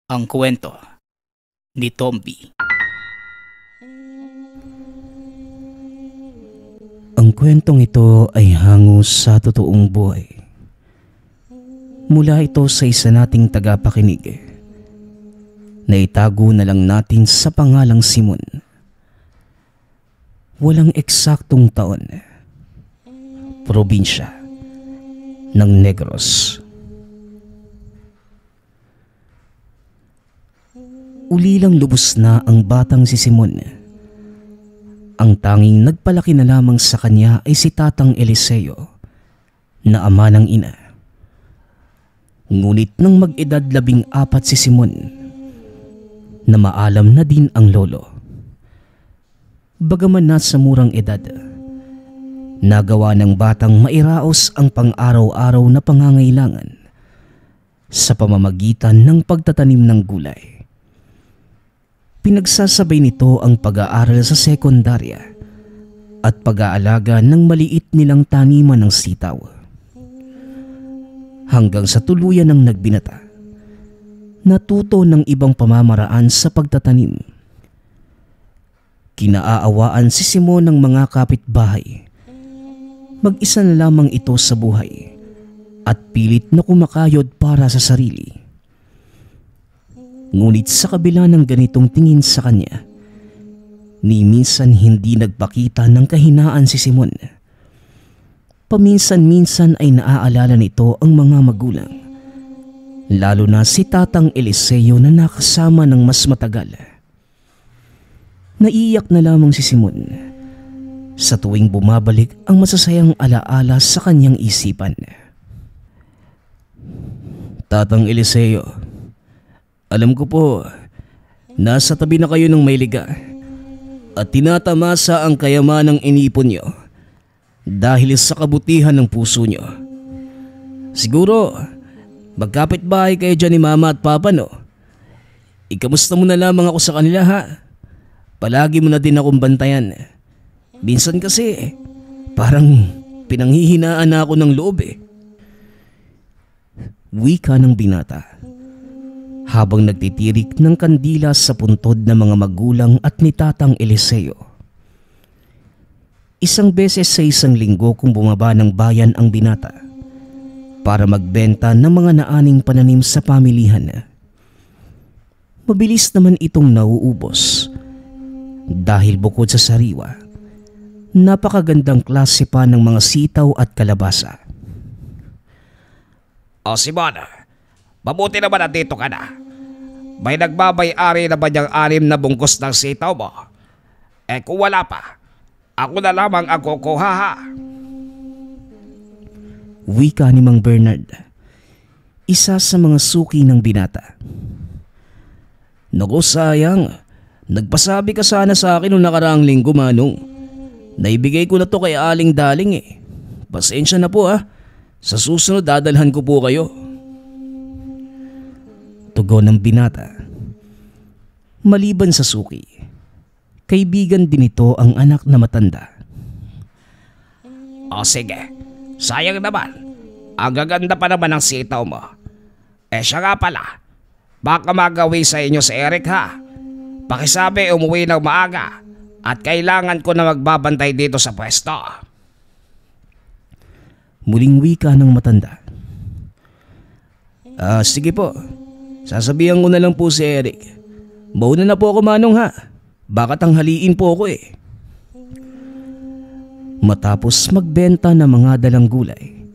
Ang kwento ni Tomby. Ang kwentong ito ay hango sa totoong buhay. Mula ito sa isa nating tagapakinig na itago na lang natin sa pangalang Simon. Walang eksaktong taon. Probinsya ng Negros. Ulilang lubos na ang batang si Simon. Ang tanging nagpalaki na lamang sa kanya ay si Tatang Eliseo na ama ng ina. Ngunit nang mag-edad 14 si Simon, na maalam na din ang lolo. Bagaman nasa murang edad, nagawa ng batang mairaos ang pang-araw-araw na pangangailangan sa pamamagitan ng pagtatanim ng gulay. Pinagsasabay nito ang pag-aaral sa sekundarya at pag-aalaga ng maliit nilang taniman ng sitaw. Hanggang sa tuluyan ng nagbinata, natuto ng ibang pamamaraan sa pagtatanim. Kinaaawaan si Simon ng mga kapitbahay. Mag-isa na lamang ito sa buhay at pilit na kumakayod para sa sarili. Ngunit sa kabila ng ganitong tingin sa kanya, ni minsan hindi nagpakita ng kahinaan si Simon. Paminsan-minsan ay naaalala nito ang mga magulang, lalo na si Tatang Eliseo na nakasama ng mas matagal. Naiiyak na lamang si Simon sa tuwing bumabalik ang masasayang alaala sa kanyang isipan. Tatang Eliseo, alam ko po, nasa tabi na kayo ng may liga at tinatamasa ang kayamanang inipon nyo dahil sa kabutihan ng puso nyo. Siguro, magkapit-bahay kayo dyan ni Mama at Papa, no? Ikamusta mo na lamang ako sa kanila, ha? Palagi mo na din akong bantayan. Minsan kasi, parang pinanghihinaan na ako ng loob eh. Wika ng binata habang nagtitirik ng kandila sa puntod ng mga magulang at ni Tatang Eliseo. Isang beses sa isang linggo kung bumaba ng bayan ang binata para magbenta ng mga naaning pananim sa pamilihan. Mabilis naman itong nauubos dahil bukod sa sariwa, napakagandang klase pa ng mga sitaw at kalabasa. O Simon, mabuti naman at dito ka na. May nagbabay-ari na ba niyang 6 na bungkus ng sitaw mo? Eh kung wala pa, ako na lamang ang kukuha, ha? Wika ni Mang Bernard, isa sa mga suki ng binata. Naku sayang, nagpasabi ka sana sa akin noong nakaraang linggo, Manong. Naibigay ko na to kay Aling Daling eh. Pasensya na po ha, sa susunod dadalhan ko po kayo. Tugon ng binata. Maliban sa suki, kaibigan din ito ang anak na matanda. O sige, sayang naman. Ang gaganda pa naman ng sitaw mo. Eh siya nga pala, baka magawi sa inyo si Eric, ha? Pakisabi umuwi ng maaga at kailangan ko na magbabantay dito sa pwesto. Muling wika ng matanda. Sige po. Sasabihan ko na lang po si Eric. Mauna na po ako, Manong, ha? Baka tanghaliin po ako eh. Matapos magbenta ng mga dalang gulay,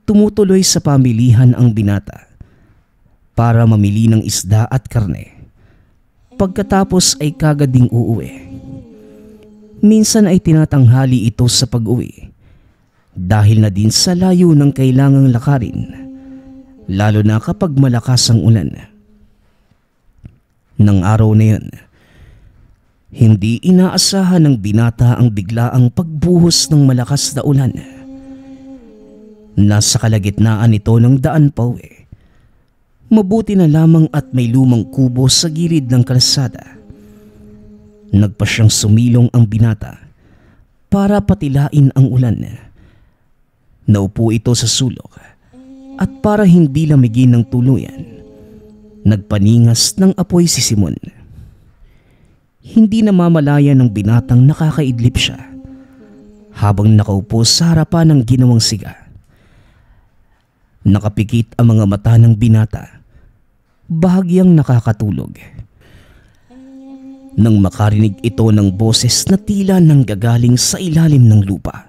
tumutuloy sa pamilihan ang binata para mamili ng isda at karne. Pagkatapos ay kagad ding uuwi. Minsan ay tinatanghali ito sa pag-uwi dahil na din sa layo ng kailangang lakarin, lalo na kapag malakas ang ulan. Nang araw na yun, hindi inaasahan ng binata ang biglaang pagbuhos ng malakas na ulan. Nasa kalagitnaan ito ng daan pauwi. Mabuti na lamang at may lumang kubo sa gilid ng kalsada. Nagpa siyang sumilong ang binata para patilain ang ulan. Naupo ito sa sulok at para hindi lamigin ng tuluyan, Nagpaningas ng apoy si Simon. Hindi namamalaya ng binatang nakakaidlip siya habang nakaupo sa harapan ng ginawang siga. Nakapikit ang mga mata ng binata, bahagyang nakakatulog. Nang makarinig ito ng boses na tila nanggagaling sa ilalim ng lupa.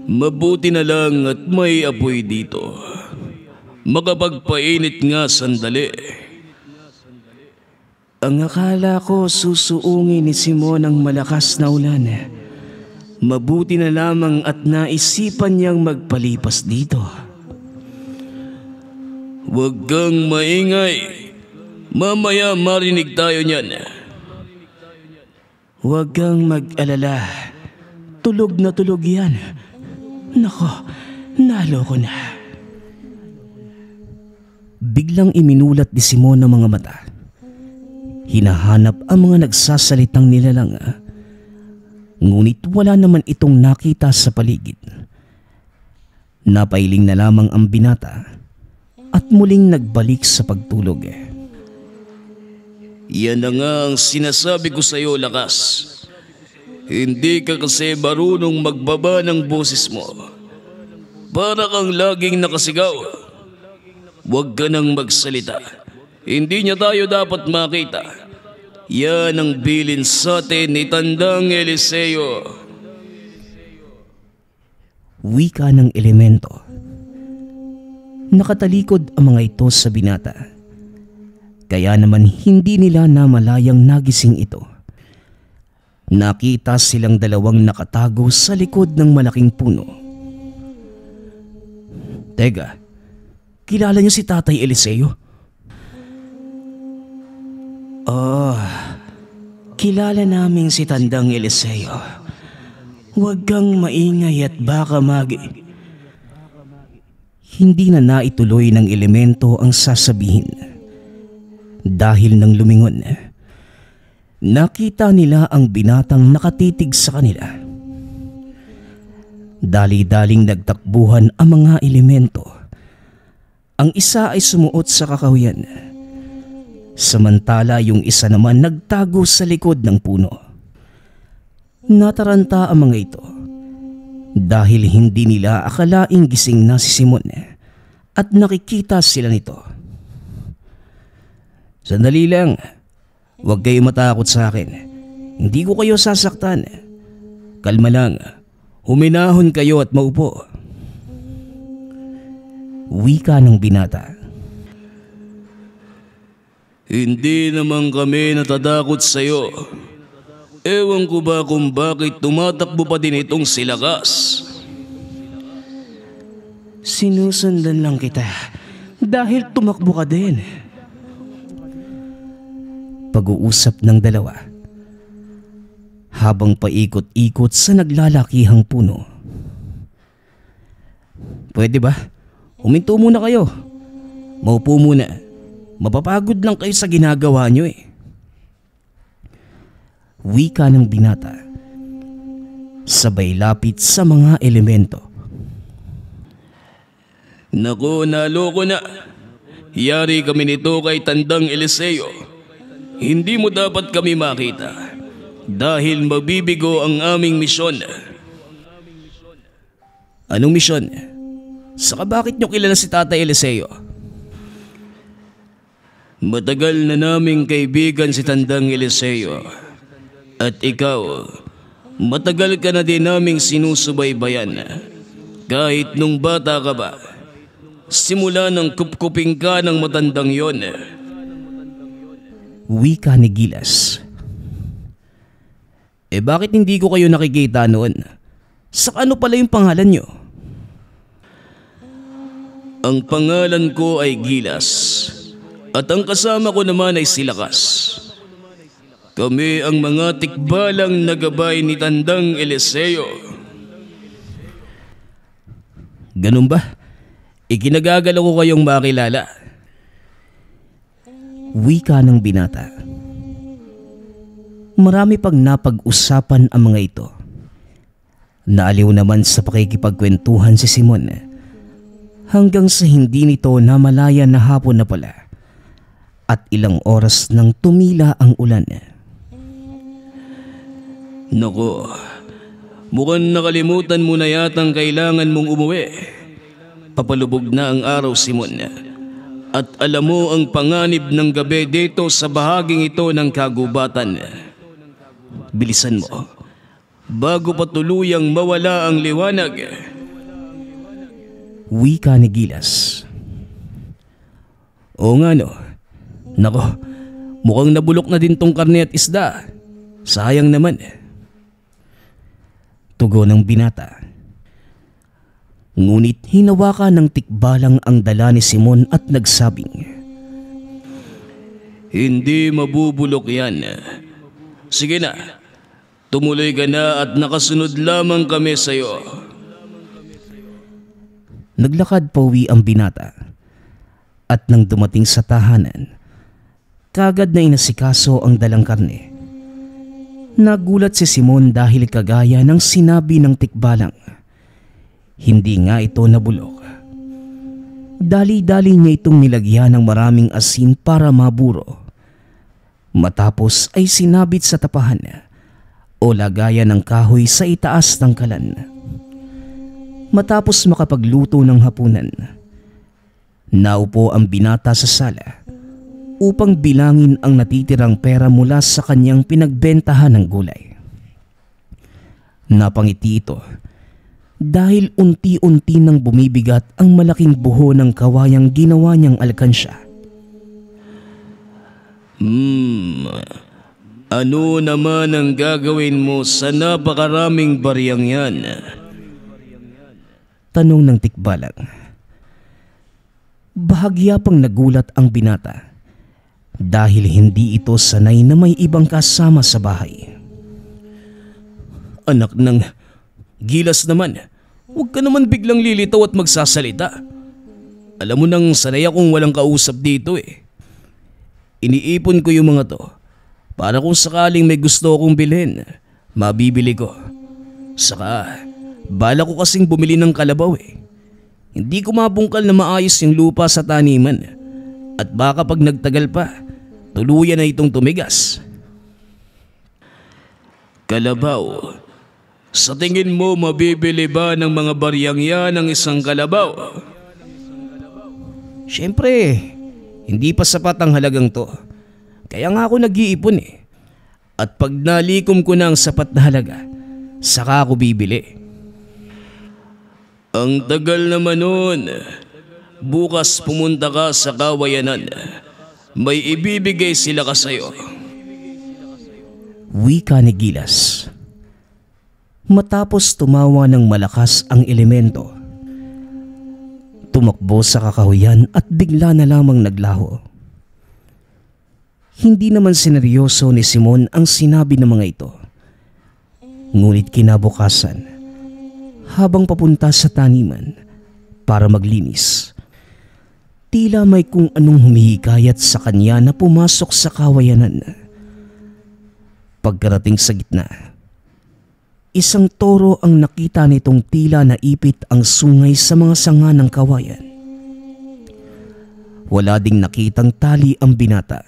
Mabuti na lang at may apoy dito. Makapagpainit nga sandali. Ang akala ko susuungin ni Simon ang malakas na ulan. Mabuti na lamang at naisipan niyang magpalipas dito. Huwag kang maingay. Mamaya marinig tayo niyan. Huwag kang mag-alala. Tulog na tulog yan. Nako, naloko na. Biglang iminulat ni Simon ang mga mata. Hinahanap ang mga nagsasalitang nilalang. Ngunit wala naman itong nakita sa paligid. Napailing na lamang ang binata at muling nagbalik sa pagtulog. Yan na nga ang sinasabi ko sa iyo, Lakas. Hindi ka kasi marunong magbaba ng boses mo. Para kang laging nakasigaw. Huwag ka nang magsalita. Hindi niya tayo dapat makita. Yan ang bilin sa atin ni Tandang Eliseo. Wika ng elemento. Nakatalikod ang mga ito sa binata. Kaya naman hindi nila namalayang nagising ito. Nakita silang dalawang nakatago sa likod ng malaking puno. Teka, kilala niyo si Tatay Eliseo? Kilala namin si Tandang Eliseo. Huwag kang maingay at baka Hindi na naituloy ng elemento ang sasabihin. Dahil nang lumingon, nakita nila ang binatang nakatitig sa kanila. Dali-daling nagtakbuhan ang mga elemento. Ang isa ay sumuot sa kakahuyan, samantala yung isa naman nagtago sa likod ng puno. Nataranta ang mga ito dahil hindi nila akalaing gising na si Simon at nakikita sila nito. Sandali lang, huwag kayo matakot sa akin. Hindi ko kayo sasaktan. Kalma lang, huminahon kayo at maupo. Wika ng binata. Hindi naman kami natatakot sa iyo. Ewan ko ba kung bakit tumatakbo pa din itong si Lakas. Sinusundan lang kita dahil tumakbo ka din. Pag-uusap ng dalawa habang paikot-ikot sa naglalakihang puno. Pwede ba? Huminto muna kayo. Maupo muna. Mapapagod lang kayo sa ginagawa nyo eh. Wika ng binata. Sabay lapit sa mga elemento. Naku, naloko na. Yari kami nito kay Tandang Eliseo. Hindi mo dapat kami makita dahil mabibigo ang aming misyon. Anong misyon? Saka bakit nyo kilala si Tatay Eliseo? Matagal na naming kaibigan si Tandang Eliseo. At ikaw, matagal ka na din naming sinusubaybayan. Kahit nung bata ka ba, simula nang kupkuping ka ng matandang yon. Wika ni Gilas. Bakit hindi ko kayo nakikita noon? Sa ano pala yung pangalan nyo? Ang pangalan ko ay Gilas. At ang kasama ko naman ay si Lakas. Kami ang mga tikbalang nagabay ni Tandang Eliseo. Ganun ba? Ikinagagalaw ko kayong makilala. Wika ng binata. Marami pang napag-usapan ang mga ito. Naaliw naman sa pakikipagkwentuhan si Simon hanggang sa hindi nito namalayan na hapon na pala at ilang oras nang tumila ang ulan. Nako, mukhang nakalimutan mo na yatang kailangan mong umuwi. Papalubog na ang araw, Simon. At alam mo ang panganib ng gabi dito sa bahaging ito ng kagubatan. Bilisan mo, bago pa tuluyang mawala ang liwanag. Wika ni Gilas. Oo nga no. Nako, mukhang nabulok na din tong karne at isda. Sayang naman. Tugon ng binata. Ngunit hinawakan ng tikbalang ang dala ni Simon at nagsabing, Hindi mabubulok yan. Sige na, tumuloy ka na at nakasunod lamang kami sa iyo. Naglakad pauwi ang binata at nang dumating sa tahanan, kagad na inasikaso ang dalang karne. Nagulat si Simon dahil kagaya ng sinabi ng tikbalang, hindi nga ito nabulok. Dali-dali niya itong nilagyan ng maraming asin para maburo. Matapos ay sinabit sa tapahan o lagayan ng kahoy sa itaas ng kalan. Matapos makapagluto ng hapunan, naupo ang binata sa sala upang bilangin ang natitirang pera mula sa kanyang pinagbentahan ng gulay. Napangiti ito dahil unti-unti nang bumibigat ang malaking buho ng kawayang ginawa niyang alkansya. Ano naman ang gagawin mo sa napakaraming bariyang yan? Tanong ng tikbalang. Bahagya pang nagulat ang binata dahil hindi ito sanay na may ibang kasama sa bahay. Anak ng Gilas naman, huwag ka naman biglang lilitaw at magsasalita. Alam mo nang sanay akong walang kausap dito eh. Iniipon ko yung mga to para kung sakaling may gusto akong bilhin, mabibili ko. Saka, bala ko kasing bumili ng kalabaw eh. Hindi ko mabungkal na maayos yung lupa sa taniman. At baka pag nagtagal pa, tuluyan na itong tumigas. Kalabaw? Sa tingin mo mabibili ba ng mga bariyang yan ang isang kalabaw? Siyempre, hindi pa sapat ang halagang to. Kaya nga ako nag-iipon eh. At pag nalikom ko na ang sapat na halaga, saka ako bibili. Ang tagal naman nun. Bukas pumunta ka sa kawayanan. May ibibigay sila ka sa'yo. Wika ni Gilas. Matapos tumawa ng malakas ang elemento, tumakbo sa kakahuyan at bigla na lamang naglaho. Hindi naman sineryoso ni Simon ang sinabi ng mga ito. Ngunit kinabukasan, habang papunta sa taniman para maglinis, tila may kung anong humihikayat sa kanya na pumasok sa kawayanan. Pagkarating sa gitna, isang toro ang nakita nitong tila naipit ang sungay sa mga sanga ng kawayan. Wala ding nakitang tali ang binata,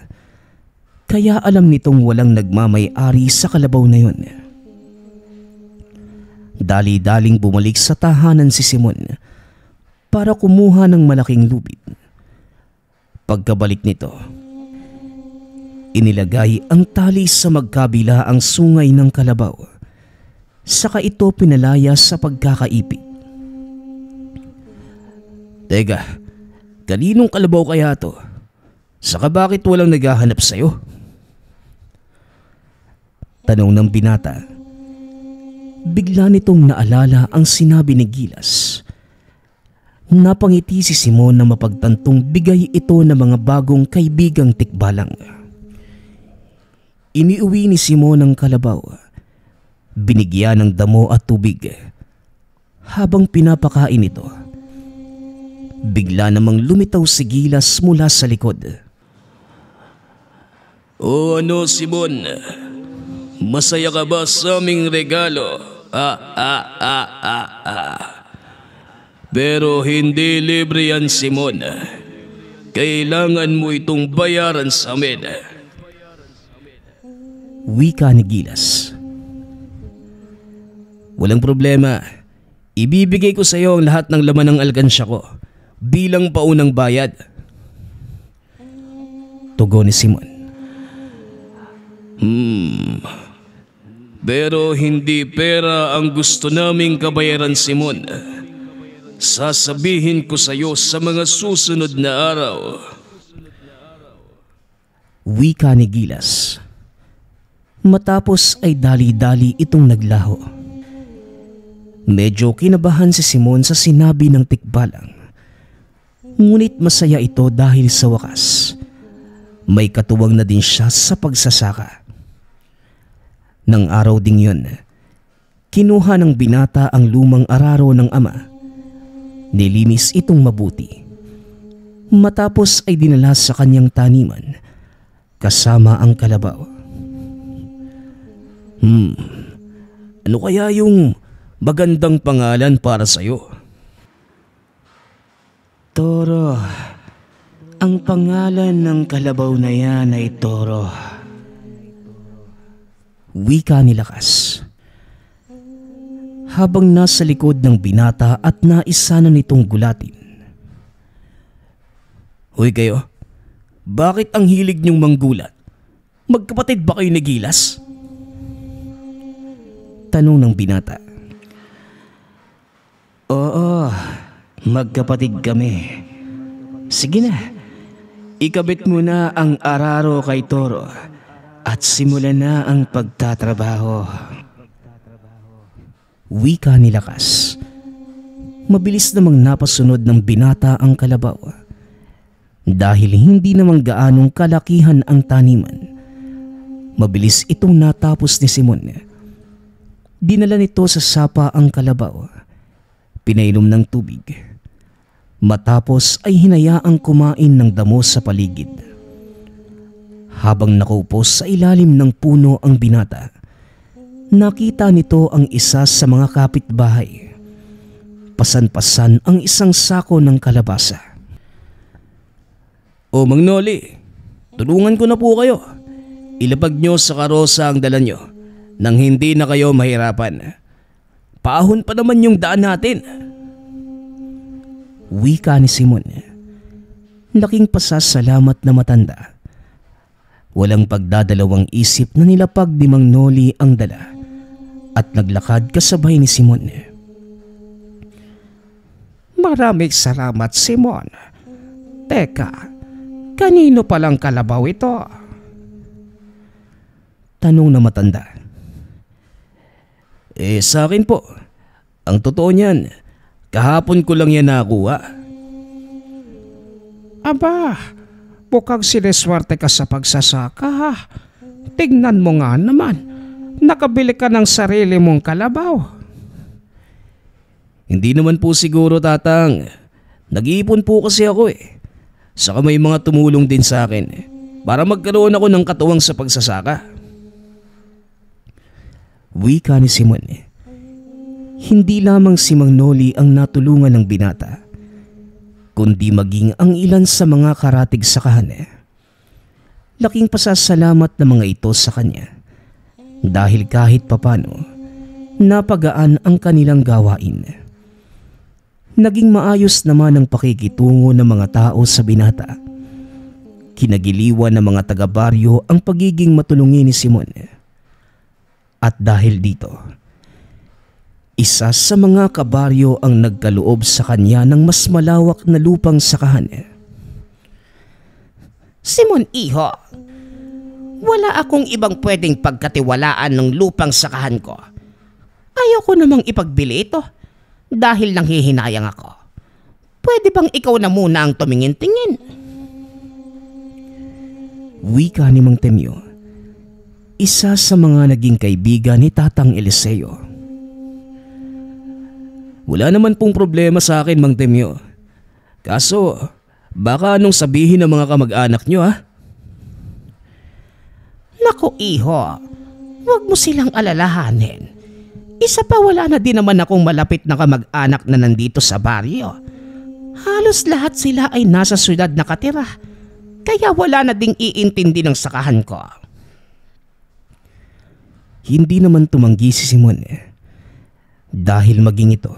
kaya alam nitong walang nagmamay-ari sa kalabaw na yun. Dali-daling bumalik sa tahanan si Simon para kumuha ng malaking lubid. Pagkabalik nito, inilagay ang tali sa magkabila ang sungay ng kalabaw. Saka ito pinalaya sa pagkakaipit. Teka, kaninong kalabaw kaya to? Saka bakit walang naghahanap sa'yo? Tanong ng binata. Bigla nitong naalala ang sinabi ni Gilas. Napangiti si Simon na mapagtantong bigay ito ng mga bagong kaibigang tikbalang. Iniuwi ni Simon ang kalabaw. Binigyan ng damo at tubig. Habang pinapakain ito, bigla namang lumitaw si Gilas mula sa likod. O ano, Simon? Masaya ka ba sa aming regalo? Pero hindi libre yan, Simon. Kailangan mo itong bayaran sa amin. Wika ni Gilas. Walang problema. Ibibigay ko sa iyo ang lahat ng laman ng alkansya ko bilang paunang bayad. Tugon ni Simon. Pero hindi pera ang gusto naming kabayaran, Simon. Sasabihin ko sa iyo sa mga susunod na araw. Wika ni Gilas. Matapos ay dali-dali itong naglaho. Medyo kinabahan si Simon sa sinabi ng tikbalang. Ngunit masaya ito dahil sa wakas, may katuwang na din siya sa pagsasaka. Nang araw ding yun, kinuha ng binata ang lumang araro ng ama. Nilinis itong mabuti. Matapos ay dinala sa kanyang taniman kasama ang kalabaw. Ano kaya yung magandang pangalan para sa'yo? Toro. Ang pangalan ng kalabaw na yan ay Toro. Wika ni Lakas. Habang nasa likod ng binata at naisa na nitong gulatin. Hoy kayo, bakit ang hilig niyong manggulat? Magkapatid ba kayo ni Gilas? Tanong ng binata. Oo, magkapatid kami. Sige na, ikabit mo na ang araro kay Toro at simulan na ang pagtatrabaho. Wika ni Lakas. Mabilis namang napasunod ng binata ang kalabaw. Dahil hindi namang gaanong kalakihan ang taniman, mabilis itong natapos ni Simon. Dinala nito sa sapa ang kalabaw. Pinainom ng tubig. Matapos ay hinayaang kumain ng damo sa paligid. Habang nakaupo sa ilalim ng puno ang binata, nakita nito ang isa sa mga kapitbahay. Pasan-pasan ang isang sako ng kalabasa. O Mang Noli, tulungan ko na po kayo. Ilapag nyo sa karosa ang dala nyo nang hindi na kayo mahirapan. Paahon pa naman yung daan natin. Wika ni Simon. Laking pasasalamat na matanda. Walang pagdadalawang isip na nilapag ni Mang Noli ang dala at naglakad kasabay ni Simon. Maraming salamat, Simon. Teka, kanino palang kalabaw ito? Tanong na matanda. Sa akin po. Ang totoo niyan, kahapon ko lang yan nakuha. Aba, mukhang sineswerte ka sa pagsasaka ha. Tignan mo nga naman, nakabili ka ng sarili mong kalabaw. Hindi naman po siguro, Tatang. Nag-iipon po kasi ako eh. Saka may mga tumulong din sa akin para magkaroon ako ng katuwang sa pagsasaka. Wika ni Simon. Hindi lamang si Mang Noli ang natulungan ng binata, kundi maging ang ilan sa mga karatig sakahan. Laking pasasalamat ng mga ito sa kanya dahil kahit papano napagaan ang kanilang gawain. Naging maayos naman ang pakikitungo ng mga tao sa binata. Kinagiliwan ng mga taga-baryo ang pagiging matulungin ni Simon. At dahil dito, isa sa mga kabaryo ang nagkaloob sa kanya ng mas malawak na lupang sakahan. Simon Iho, wala akong ibang pwedeng pagkatiwalaan ng lupang sakahan ko. Ayoko namang ipagbili ito dahil nanghihinayang ako. Pwede bang ikaw na muna ang tumingin-tingin? Wika ni Mang Temyo, isa sa mga naging kaibigan ni Tatang Eliseo. Wala naman pong problema sa akin, Mang Temyo. Kaso, baka anong sabihin ng mga kamag-anak nyo ha? Naku Iho, huwag mo silang alalahanin. Isa pa, wala na din naman akong malapit na kamag-anak na nandito sa baryo. Halos lahat sila ay nasa syudad nakatira, kaya wala na ding iintindi ng sakahan ko. Hindi naman tumanggi si Simon dahil maging ito,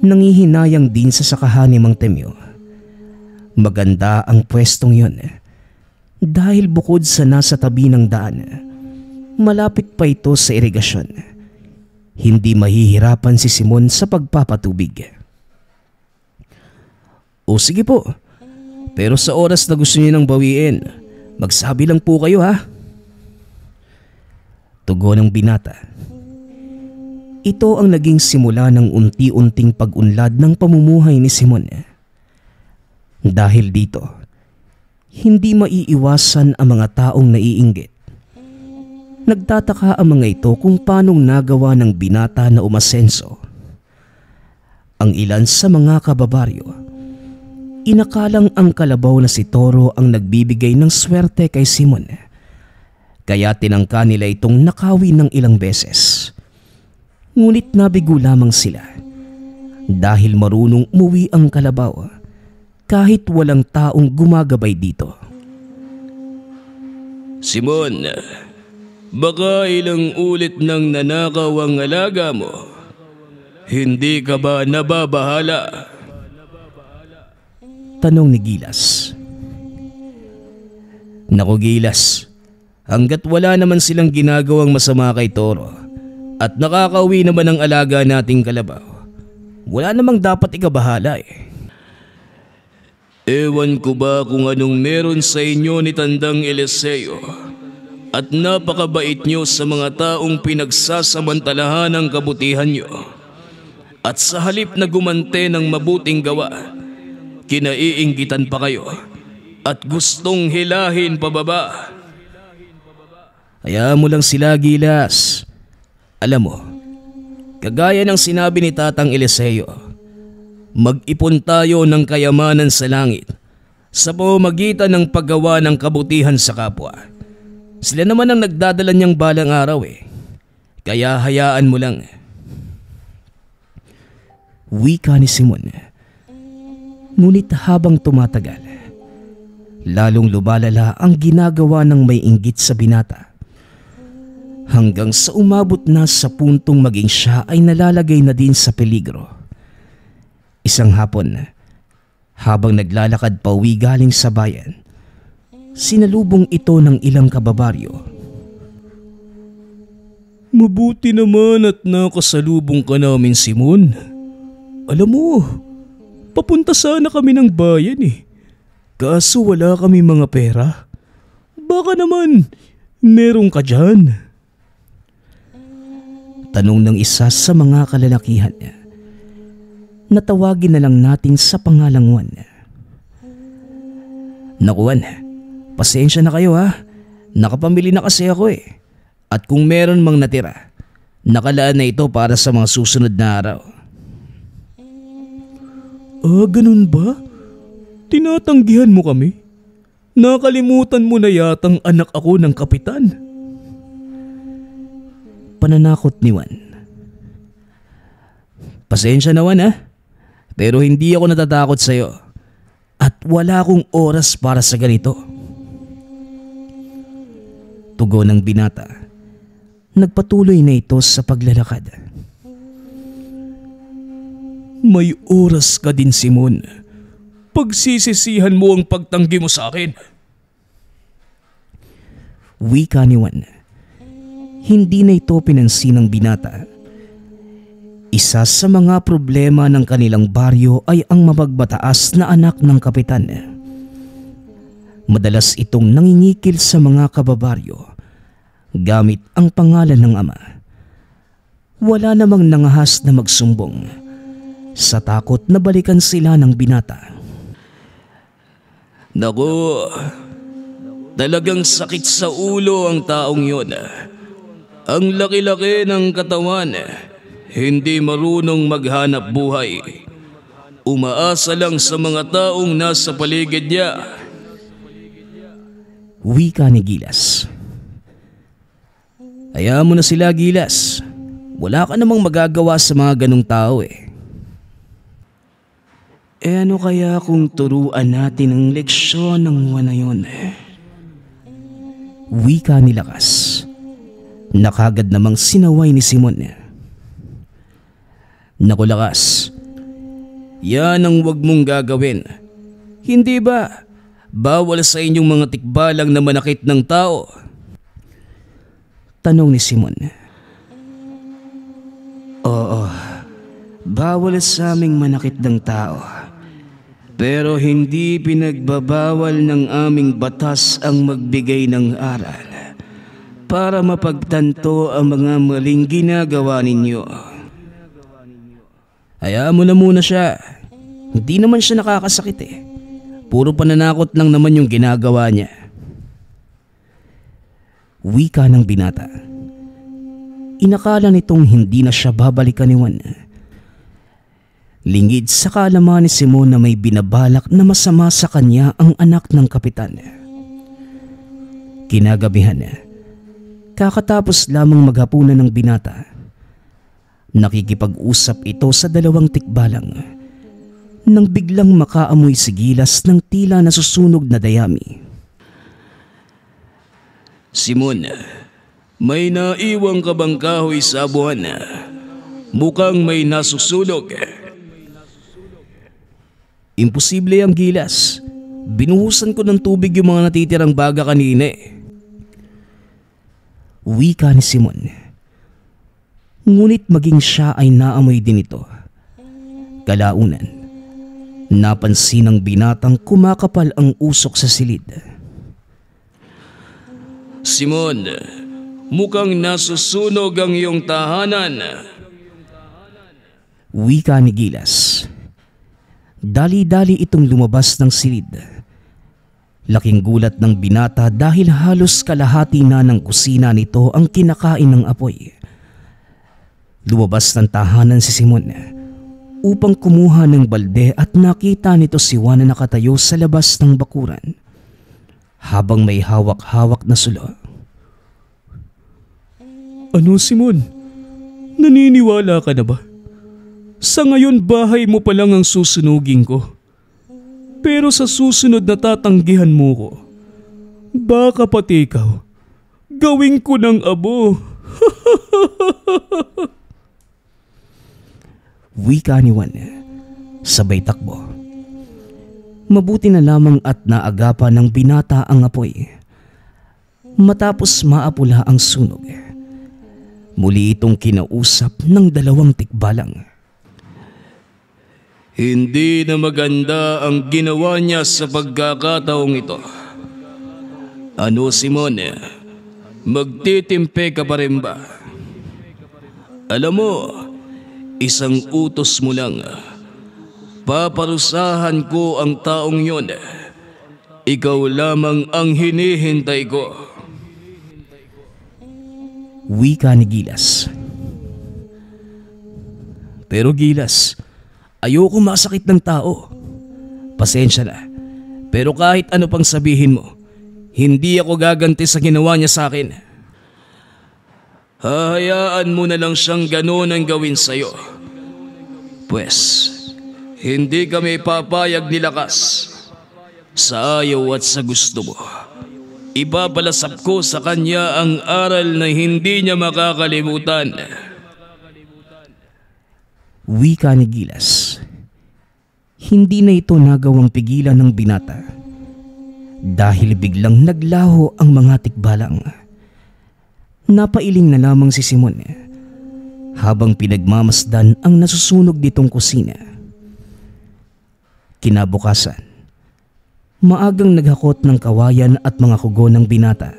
nangihinayang din sa sakahan ni Mang Temyo. Maganda ang pwestong yon dahil bukod sa nasa tabi ng daan, malapit pa ito sa irigasyon. Hindi mahihirapan si Simon sa pagpapatubig. O sige po, pero sa oras na gusto niyo nang bawiin, magsabi lang po kayo ha. Tugon ng binata. Ito ang naging simula ng unti-unting pag-unlad ng pamumuhay ni Simon. Dahil dito, hindi maiiwasan ang mga taong naiinggit. Nagtataka ang mga ito kung paanong nagawa ng binata na umasenso. Ang ilan sa mga kababaryo, inakalang ang kalabaw na si Toro ang nagbibigay ng swerte kay Simon. Kaya tinangka nila itong nakawi ng ilang beses. Ngunit nabigo lamang sila dahil marunong umuwi ang kalabaw kahit walang taong gumagabay dito. Simon, baka ilang ulit nang nanakaw ang alaga mo. Hindi ka ba nababahala? Tanong ni Gilas. Naku Gilas, hanggat wala naman silang ginagawang masama kay Toro at nakakauwi naman ang alaga nating kalabaw, wala namang dapat ikabahala Ewan ko ba kung anong meron sa inyo ni Tandang Eliseo at napakabait nyo sa mga taong pinagsasamantalahan ang kabutihan nyo. At sa halip na gumante ng mabuting gawa, kinaiinggitan pa kayo at gustong hilahin pababa. Hayaan mo lang sila Gilas. Alam mo, kagaya ng sinabi ni Tatang Eliseo, mag-ipon tayo ng kayamanan sa langit sa pamamagitan ng paggawa ng kabutihan sa kapwa. Sila naman ang nagdadala niyang balang araw kaya hayaan mo lang. Wika ni Simon. Ngunit habang tumatagal, lalong lumalala ang ginagawa ng may inggit sa binata. Hanggang sa umabot na sa puntong maging siya ay nalalagay na din sa peligro. Isang hapon, habang naglalakad pauwi galing sa bayan, sinalubong ito ng ilang kababaryo. Mabuti naman at nakasalubong ka namin, Simon. Alam mo, papunta sana kami ng bayan kaso wala kami mga pera. Baka naman, meron ka dyan. Tanong ng isa sa mga kalalakihan niya. Natawagin na lang natin sa pangalang Juan. Naku Juan, pasensya na kayo ha. Nakapamili na kasi ako At kung meron mang natira, nakalaan na ito para sa mga susunod na araw. Ganun ba? Tinatanggihan mo kami? Nakalimutan mo na yatang anak ako ng kapitan. Pananakot ni Juan. Pasensya na Juan pero hindi ako natatakot sa iyo at wala akong oras para sa ganito. Tugon ng binata. Nagpatuloy na ito sa paglalakad. May oras ka din, Simon. Pagsisisihan mo ang pagtanggi mo sa akin. Wika ni Juan. Hindi na ito pinansin ng binata. Isa sa mga problema ng kanilang baryo ay ang mapagbataas na anak ng kapitan. Madalas itong nangingikil sa mga kababaryo gamit ang pangalan ng ama. Wala namang nangahas na magsumbong sa takot na balikan sila ng binata. Naku, talagang sakit sa ulo ang taong yun. Ang laki-laki ng katawan, hindi marunong maghanap buhay. Umaasa lang sa mga taong nasa paligid niya. Wika ni Gilas. Hayaan mo na sila Gilas. Wala ka namang magagawa sa mga ganong tao eh. Ano kaya kung turuan natin ang leksyon ng buwan na yun? Wika ni Lakas. Nakagad namang sinaway ni Simon. Naku Lakas, yan ang wag mong gagawin. Hindi ba bawal sa inyong mga tikbalang na manakit ng tao? Tanong ni Simon. Oo, bawal sa aming manakit ng tao. Pero hindi pinagbabawal ng aming batas ang magbigay ng aral para mapagtanto ang mga maling ginagawa ninyo. Hayaan mo na muna siya. Hindi naman siya nakakasakit eh. Puro pananakot lang naman yung ginagawa niya. Wika ng binata. Inakala nitong hindi na siya babalikan ni Juan. Lingid sa kaalaman ni Simon na may binabalak na masama sa kanya ang anak ng kapitan. Kinagabihan, kakatapos lamang maghapunan ng binata, nakikipag-usap ito sa dalawang tikbalang nang biglang makaamoy sigilas ng tila nasusunog na dayami. Simon, may naiwang ka bang kahoy sa buwan? Mukhang may nasusunog. Imposible ang gilas. Binuhusan ko ng tubig yung mga natitirang baga kanina eh. Wika ni Simon. Ngunit maging siya ay naamoy din ito. Kalaunan, napansin ng binatang kumakapal ang usok sa silid. Simon, mukhang nasusunog ang iyong tahanan. Wika ni Gilas. Dali-dali itong lumabas ng silid. Laking gulat ng binata dahil halos kalahati na ng kusina nito ang kinakain ng apoy. Lumabas ng tahanan si Simon upang kumuha ng balde at nakita nito si Juan na nakatayo sa labas ng bakuran habang may hawak-hawak na sulo. Ano Simon? Naniniwala ka na ba? Sa ngayon bahay mo pa lang ang susunugin ko. Pero sa susunod na tatanggihan mo ko, baka pati ikaw, gawin ko ng abo. Wika ni Juan, sabay takbo. Mabuti na lamang at naagapan ng binata ang apoy. Matapos maapula ang sunog, muli itong kinausap ng dalawang tikbalang. Hindi na maganda ang ginawa niya sa pagkakataong ito. Ano Simon, magtitimpe ka pa rin ba? Alam mo, isang utos mo lang. Paparusahan ko ang taong yon. Ikaw lamang ang hinihintay ko. Wika ni Gilas. Pero Gilas, ayoko masakit ng tao. Pasensya na. Pero kahit ano pang sabihin mo, hindi ako gaganti sa ginawa niya sa akin. Hahayaan mo na lang siyang gano'n ang gawin sa'yo. Pwes, hindi kami papayag ni Lakas. Sa ayaw at sa gusto mo, ipapalasap ko sa kanya ang aral na hindi niya makakalimutan. Wika ni Gilas. Hindi na ito nagawang pigilan ng binata dahil biglang naglaho ang mga tikbalang. Napailing na lamang si Simon habang pinagmamasdan ang nasusunog ditong kusina. Kinabukasan, maagang naghakot ng kawayan at mga kugo ng binata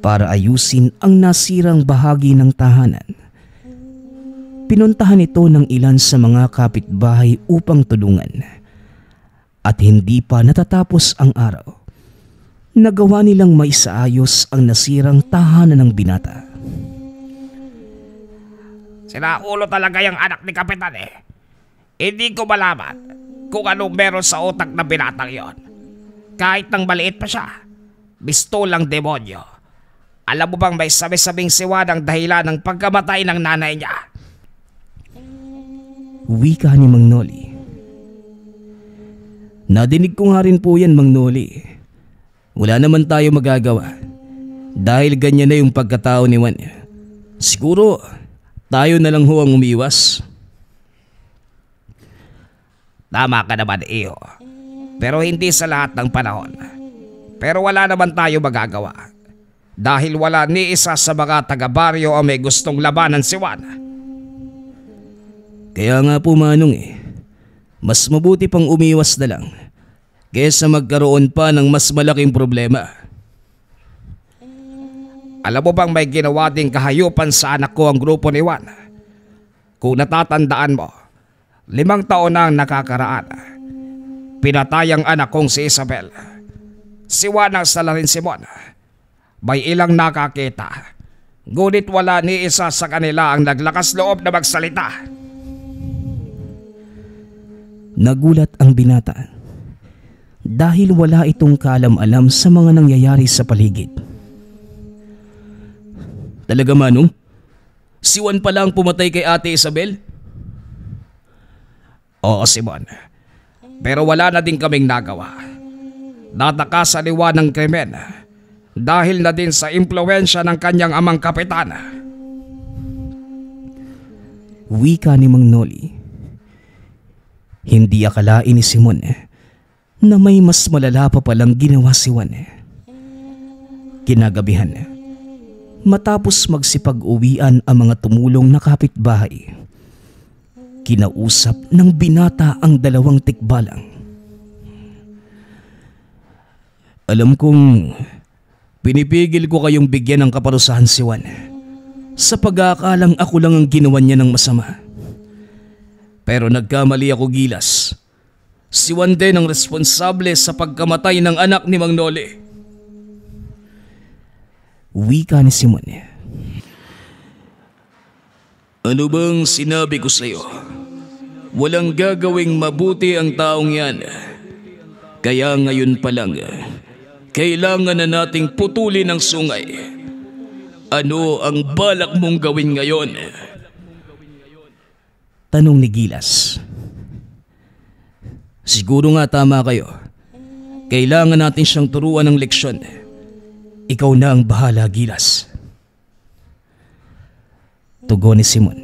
para ayusin ang nasirang bahagi ng tahanan. Pinuntahan ito ng ilan sa mga kapitbahay upang tulungan. At hindi pa natatapos ang araw, nagawa nilang maisaayos ang nasirang tahanan ng binata. Sinaulo talaga yung anak ni Kapitan eh. Hindi ko malaman kung anong meron sa utak ng binatang yon. Kahit nang maliit pa siya, bisto lang demonyo. Alam mo bang may sabi-sabing Siwan ang dahilan ng pagkamatay ng nanay niya? Wika ni Mang Noli. Nadinig ko nga rin po yan, Mang Noli. Wala naman tayo magagawa. Dahil ganyan na yung pagkatao ni Juan. Siguro, tayo na lang ho ang umiwas. Tama ka naman, Iyo. Pero hindi sa lahat ng panahon. Pero wala naman tayo magagawa. Dahil wala ni isa sa mga taga-baryo ang may gustong labanan si Juan. Kaya nga po, Manong mas mabuti pang umiwas na lang kaysa magkaroon pa ng mas malaking problema. Alam mo bang may ginawa ding kahayupan sa anak ko ang grupo ni Juan? Kung natatandaan mo, 5 taon na ang nakakaraan. Pinatay ang anak kong si Isabel. Si Juan ang salarin Simon. May ilang nakakita. Ngunit wala ni isa sa kanila ang naglakas loob na magsalita. Nagulat ang binata dahil wala itong kaalam-alam sa mga nangyayari sa paligid. Talaga, Manong? Si Juan pala ang pumatay kay Ate Isabel? Oo, Simon. Pero wala na din kaming nagawa. Natakasan ni Juan ng krimen dahil na din sa impluwensya ng kanyang amang kapitan. Wika ni Mang Noli. Hindi akalain ni Simon na may mas malala pa palang ginawa si Juan. Kinagabihan, matapos magsipag-uwian ang mga tumulong na kapitbahay, kinausap ng binata ang 2 tikbalang. Alam kong pinipigil ko kayong bigyan ng kaparusahan si Juan sa pag-aakalang ako lang ang ginawa niya ng masama. Pero nagkamali ako, Gilas. Si Juan din ang responsable sa pagkamatay ng anak ni Mang Noli. Wika ni Simon. Ano bang sinabi ko sa'yo? Walang gagawing mabuti ang taong yan. Kaya ngayon pa lang, kailangan na nating putulin ang sungay. Ano ang balak mong gawin ngayon? Tanong ni Gilas. Siguro nga tama kayo. Kailangan natin siyang turuan ng leksyon. Ikaw na ang bahala, Gilas. Tugon ni Simon.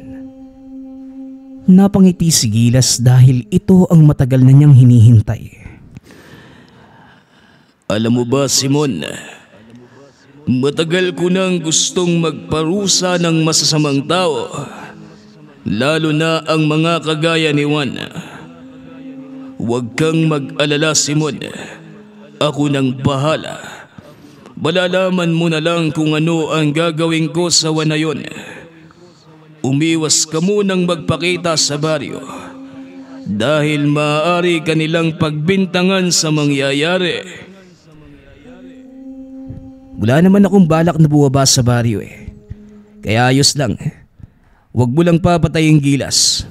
Napangiti si Gilas dahil ito ang matagal na niyang hinihintay. Alam mo ba, Simon, matagal ko nang gustong magparusa ng masasamang tao. Lalo na ang mga kagaya ni Juan. Huwag kang mag-alala, Simon. Ako nang bahala. Malalaman mo na lang kung ano ang gagawin ko sa Juan na yun. Umiwas ka munang magpakita sa baryo. Dahil maaari ka nilang pagbintangan sa mangyayari. Wala naman akong balak na buwaba sa baryo Kaya ayos lang. Huwag mo lang papatayin, Gilas.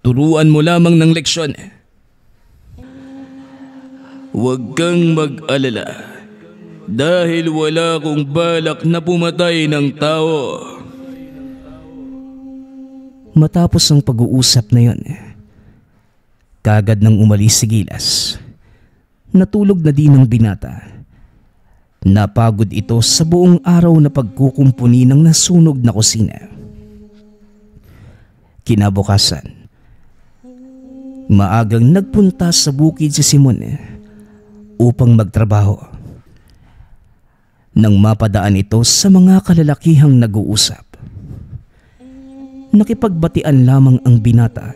Turuan mo lamang ng leksyon. Huwag kang mag-alala. Dahil wala akong balak na pumatay ng tao. Matapos ang pag-uusap na yon, kagad nang umalis si Gilas. Natulog na din ang binata. Napagod ito sa buong araw na pagkukumpuni ng nasunog na kusina. Kinabukasan, maagang nagpunta sa bukid si Simon upang magtrabaho. Nang mapadaan ito sa mga kalalakihang nag-uusap, nakipagbatian lamang ang binata.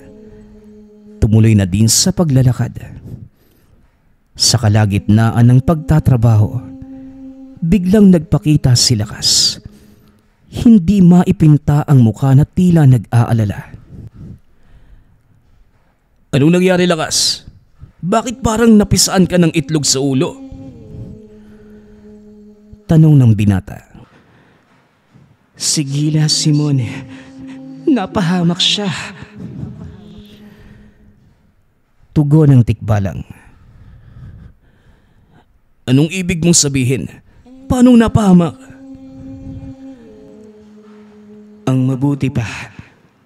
Tumuloy na din sa paglalakad. Sa kalagitnaan ng pagtatrabaho, biglang nagpakita si Lakas. Hindi maipinta ang mukha na tila nag-aalala. Anong nangyari, Lakas? Bakit parang napisaan ka ng itlog sa ulo? Tanong ng binata. Sigila, Simon. Napahamak siya. Tugon ng tikbalang. Anong ibig mong sabihin? Paanong napahamak? Ang mabuti pa,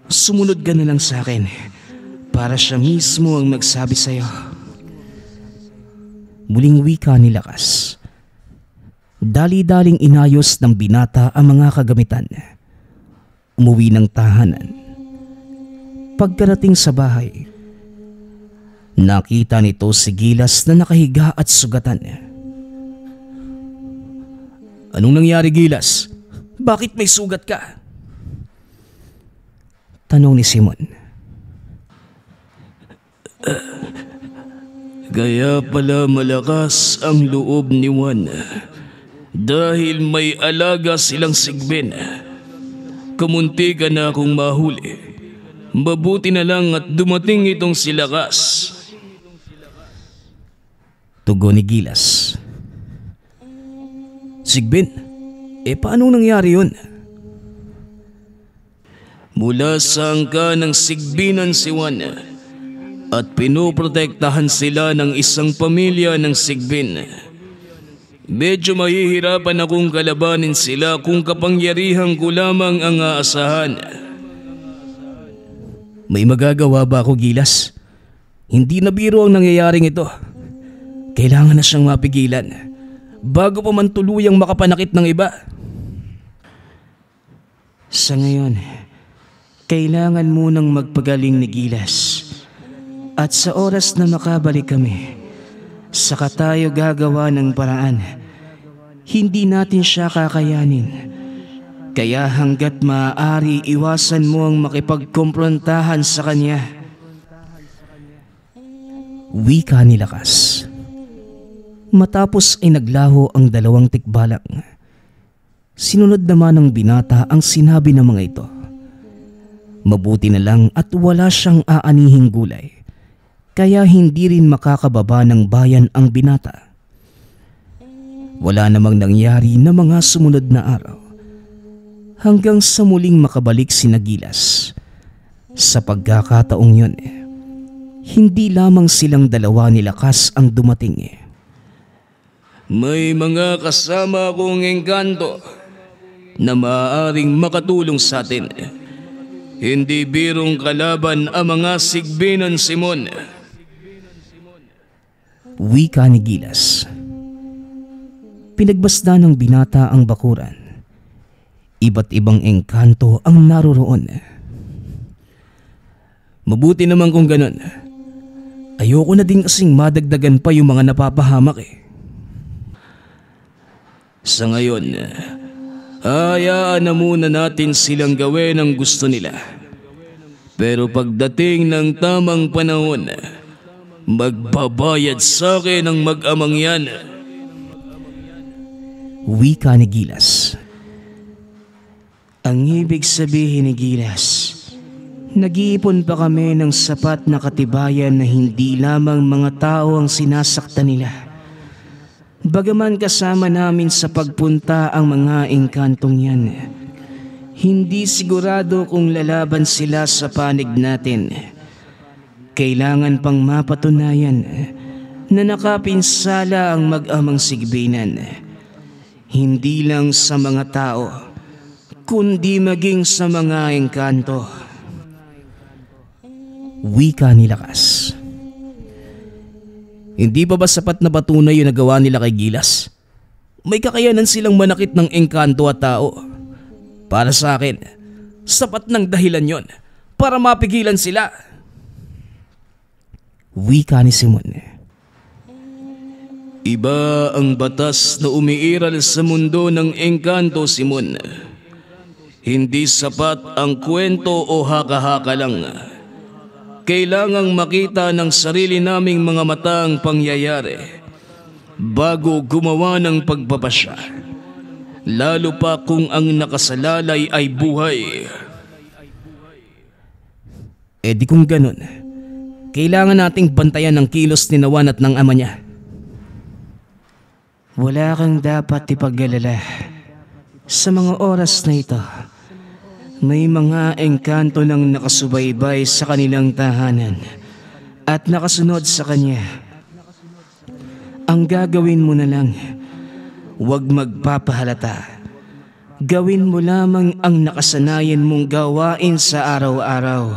sumunod ka na lang sa akin para siya mismo ang magsabi sa'yo. Muling wika ni Lakas. Dali-daling inayos ng binata ang mga kagamitan. Umuwi ng tahanan. Pagkarating sa bahay, nakita nito si Gilas na nakahiga at sugatan. Anong nangyari, Gilas? Bakit may sugat ka? Tanong ni Simon. Kaya pala malakas ang loob ni Juan dahil may alaga silang sigbin. Kamunti ka na akong mahuli. Mabuti na lang at dumating itong si Lakas. Tugon ni Gilas. Sigbin? Paano nangyari yun? Mula sa angka ng sigbinan si Juan at pinoprotektahan sila ng isang pamilya ng sigbin. Medyo mahihirapan akong kalabanin sila kung kapangyarihan ko lamang ang aasahan. May magagawa ba ako, Gilas? Hindi na biro ang nangyayaring ito. Kailangan na siyang mapigilan bago pa man tuluyang makapanakit ng iba. Sa ngayon, kailangan munang magpagaling ni Gilas. At sa oras na makabalik kami, saka tayo gagawa ng paraan. Hindi natin siya kakayanin. Kaya hanggat maaari, iwasan mo ang makipagkomprontahan sa kanya. Wika ni Lakas. Matapos ay naglaho ang dalawang tikbalang. Sinunod naman ng binata ang sinabi ng mga ito. Mabuti na lang at wala siyang aanihing gulay. Kaya hindi rin makakababa ng bayan ang binata. Wala namang nangyari na mga sumunod na araw. Hanggang sa muling makabalik si Gilas. Sa pagkakataong yun, hindi lamang silang dalawa ni Lakas ang dumating. May mga kasama akong engkanto na maaaring makatulong sa atin. Hindi birong kalaban ang mga sigbinan, Simon. Wika ni Gilas. Pinagbasda ng binata ang bakuran. Iba't ibang engkanto ang naroroon. Mabuti naman kung ganun. Ayoko na din kasing madagdagan pa yung mga napapahamak. Sa ngayon, hayaan na muna natin silang gawin ang gusto nila. Pero pagdating ng tamang panahon, magbabayad sa akin ang mag-amang yan. Wika ni Gilas. Ang ibig sabihin ni Gilas, nag-iipon pa kami ng sapat na katibayan na hindi lamang mga tao ang sinasaktan nila. Bagaman kasama namin sa pagpunta ang mga engkantong yan, hindi sigurado kung lalaban sila sa panig natin. Kailangan pang mapatunayan na nakapinsala ang mag-amang sigbinan. Hindi lang sa mga tao, kundi maging sa mga engkanto. Wika ni Lakas. Hindi pa ba sapat na patunay yung nagawa nila kay Gilas? May kakayanan silang manakit ng engkanto at tao. Para sa akin, sapat ng dahilan yon para mapigilan sila. Wika ni Simon. Iba ang batas na umiiral sa mundo ng engkanto, Simon. Hindi sapat ang kwento o haka-haka lang. Kailangang makita ng sarili naming mga mata ang pangyayari bago gumawa ng pagpapasya, lalo pa kung ang nakasalalay ay buhay. Di kung ganun, kailangan nating bantayan ng kilos ni Juan at ng ama niya. Wala kang dapat ipag-alala. Sa mga oras na ito, may mga engkanto nang nakasubaybay sa kanilang tahanan at nakasunod sa kanya. Ang gagawin mo na lang, huwag magpapahalata. Gawin mo lamang ang nakasanayan mong gawain sa araw-araw.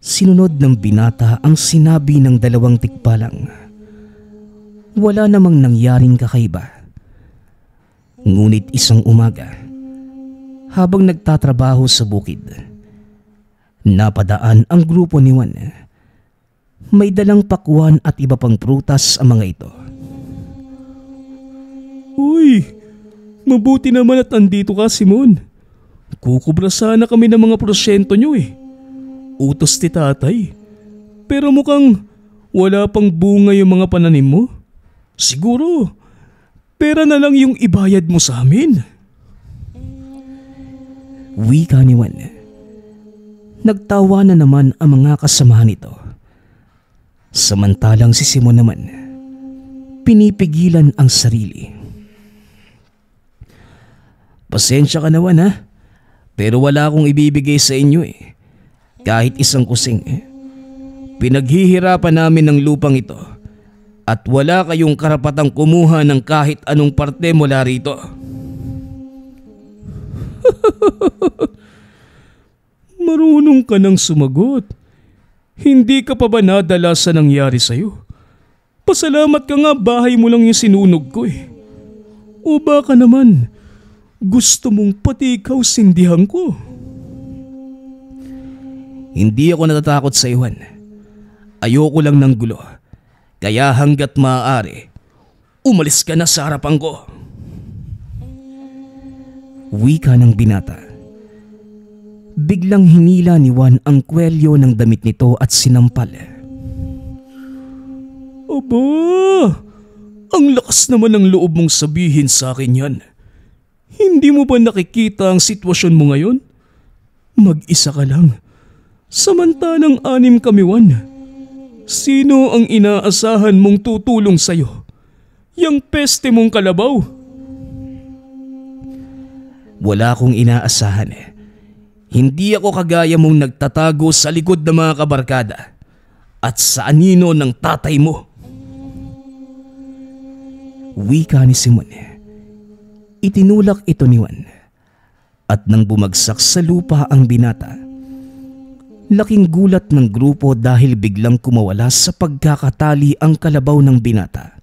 Sinunod ng binata ang sinabi ng dalawang tikbalang. Wala namang nangyaring kakaiba. Ngunit isang umaga, habang nagtatrabaho sa bukid, napadaan ang grupo ni Juan. May dalang pakwan at iba pang prutas ang mga ito. Uy, mabuti naman at andito ka, Simon. Kukubra sana kami ng mga porsyento nyo eh. Utos ni tatay. Pero mukhang wala pang bunga yung mga pananim mo. Siguro, pera na lang yung ibayad mo sa amin. Wika ni Juan. Nagtawa na naman ang mga kasamahan nito. Samantalang si Simon naman, pinipigilan ang sarili. Pasensya ka naman ha, pero wala akong ibibigay sa inyo eh. Kahit isang kusing. Pinaghihirapan namin ng lupang ito at wala kayong karapatang kumuha ng kahit anong parte mula rito. Marunong ka nang sumagot. Hindi ka pa ba nadala sa nangyari sa'yo? Pasalamat ka nga, bahay mo lang yung sinunog ko eh. O baka naman, gusto mong pati ikaw sindihan ko? Hindi ako natatakot sa iwan. Ayoko lang ng gulo. Kaya hanggat maaari, umalis ka na sa harapan ko. Wika ng binata. Biglang hinila ni Juan ang kwelyo ng damit nito at sinampal. Aba, ang lakas naman ng loob mong sabihin sa akin yan. Hindi mo ba nakikita ang sitwasyon mo ngayon? Mag-isa ka lang. Samantalang 6 kami, Juan. Sino ang inaasahan mong tutulong sa'yo? Yang peste mong kalabaw? Wala akong inaasahan eh. Hindi ako kagaya mong nagtatago sa likod ng mga kabarkada at sa anino ng tatay mo. Wika ni Simon. Itinulak ito ni Juan. At nang bumagsak sa lupa ang binata, laking gulat ng grupo dahil biglang kumawala sa pagkakatali ang kalabaw ng binata.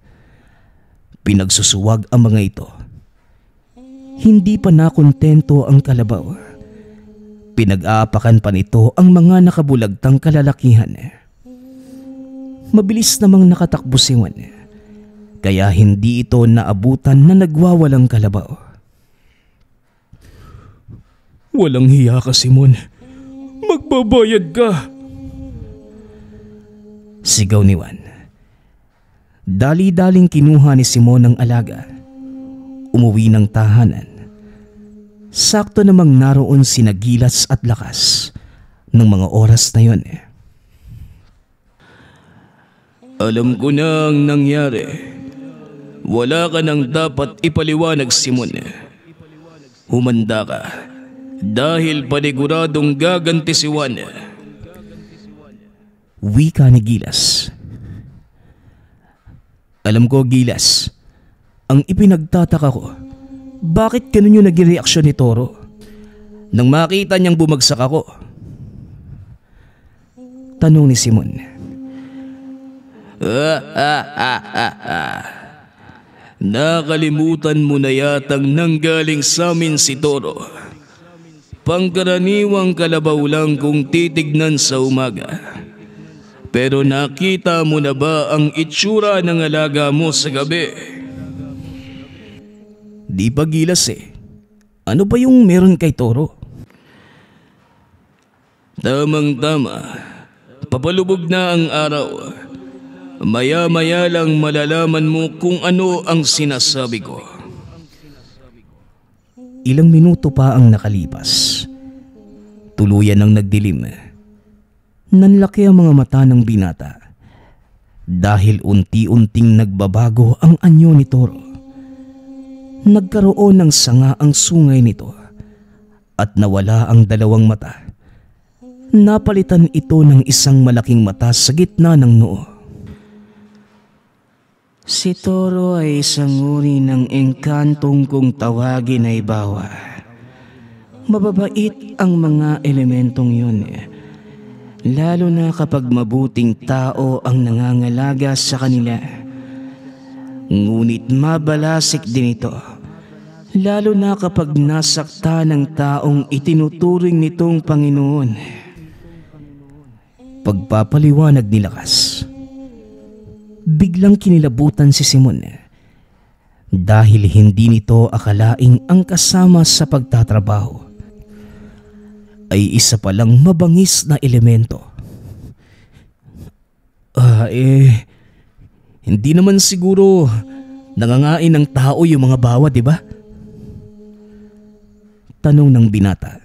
Pinagsusuwag ang mga ito. Hindi pa nakontento ang kalabaw. Pinag-aapakan pa nito ang mga nakabulagtang kalalakihan. Mabilis namang nakatakbo si Juan, kaya hindi ito naabutan na nagwawalang kalabaw. Walang hiya ka, Simon. Magbabayad ka! Sigaw ni Juan. Dali-daling kinuha ni Simon ang alaga. Umuwi ng tahanan. Sakto namang naroon sina Gilas at Lakas ng mga oras na yon. Alam ko na ang nangyari. Wala ka nang dapat ipaliwanag, Simon. Humanda ka dahil paniguradong gaganti si Juan. Wika ni Gilas. Alam ko, Gilas, ang ipinagtataka ko, bakit ganun yung naging reaksyon ni Toro nang makita niyang bumagsak ako? Tanong ni Simon. Nakalimutan mo na yatang nanggaling sa amin si Toro. Pangkaraniwang kalabaw lang kung titignan sa umaga. Pero nakita mo na ba ang itsura ng alaga mo sa gabi? Di pa, Gilas eh. Ano ba yung meron kay Toro? Tamang-tama. Papalubog na ang araw. Maya-maya lang malalaman mo kung ano ang sinasabi ko. Ilang minuto pa ang nakalipas. Tuluyan ang nagdilim. Nanlaki ang mga mata ng binata dahil unti-unting nagbabago ang anyo ni Toro. Nagkaroon ng sanga ang sungay nito at nawala ang 2 mata. Napalitan ito ng isang malaking mata sa gitna ng noo. Si Toro ay isang uri ng engkantong kung tawagin ay bawa. Mababait ang mga elementong yun, lalo na kapag mabuting tao ang nangangalaga sa kanila. Ngunit mabalasik din ito, lalo na kapag nasakta ng taong itinuturing nitong Panginoon. Pagpapaliwanag ni Lakas, biglang kinilabutan si Simon dahil hindi nito akalaing ang kasama sa pagtatrabaho ay isa palang mabangis na elemento. Hindi naman siguro nangangain ng tao yung mga bawa, di ba? Tanong ng binata.